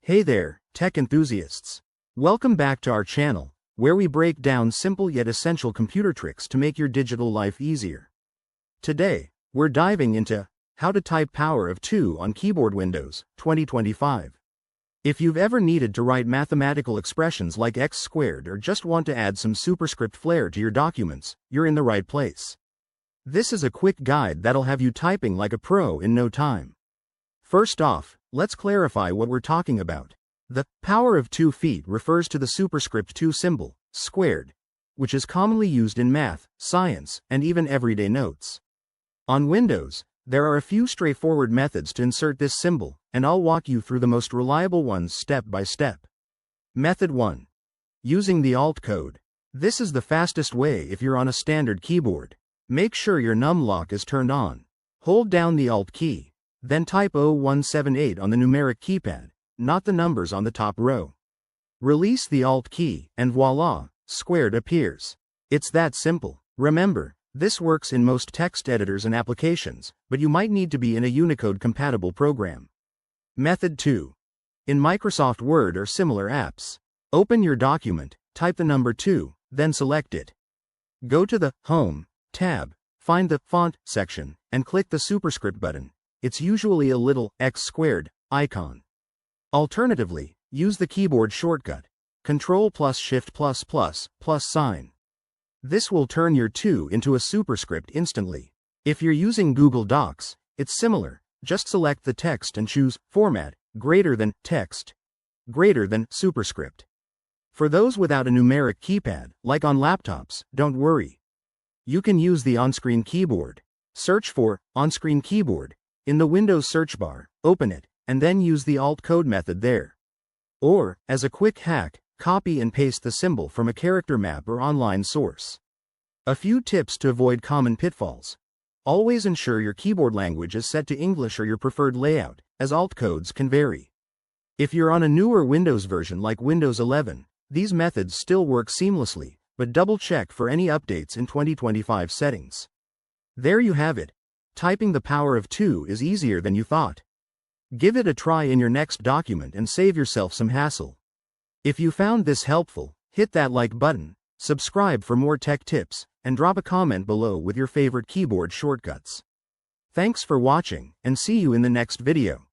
Hey there, tech enthusiasts. Welcome back to our channel, where we break down simple yet essential computer tricks to make your digital life easier. Today, we're diving into how to type Power of 2 on keyboard Windows 2025. If you've ever needed to write mathematical expressions like x squared or just want to add some superscript flair to your documents, you're in the right place. This is a quick guide that'll have you typing like a pro in no time. First off, let's clarify what we're talking about. The power of 2 feet refers to the superscript 2 symbol, squared, which is commonly used in math, science, and even everyday notes. On Windows, there are a few straightforward methods to insert this symbol, and I'll walk you through the most reliable ones step by step. Method 1. Using the Alt code. This is the fastest way if you're on a standard keyboard. Make sure your numlock is turned on. Hold down the Alt key. Then type 0178 on the numeric keypad, not the numbers on the top row. Release the Alt key, and voila, squared appears. It's that simple. Remember, this works in most text editors and applications, but you might need to be in a Unicode-compatible program. Method 2. In Microsoft Word or similar apps. Open your document, type the number 2, then select it. Go to the Home tab, find the Font section, and click the superscript button. It's usually a little x squared icon. Alternatively, use the keyboard shortcut, Ctrl+Shift+++sign. This will turn your 2 into a superscript instantly. If you're using Google Docs, it's similar. Just select the text and choose Format, greater than text, greater than superscript. For those without a numeric keypad, like on laptops, don't worry. You can use the on-screen keyboard. Search for on-screen keyboard in the Windows search bar, open it, and then use the Alt code method there. Or, as a quick hack, copy and paste the symbol from a character map or online source. A few tips to avoid common pitfalls. Always ensure your keyboard language is set to English or your preferred layout, as Alt codes can vary. If you're on a newer Windows version like Windows 11, these methods still work seamlessly, but double-check for any updates in 2025 settings. There you have it. Typing the power of 2 is easier than you thought. Give it a try in your next document and save yourself some hassle. If you found this helpful, hit that like button, subscribe for more tech tips, and drop a comment below with your favorite keyboard shortcuts. Thanks for watching, and see you in the next video.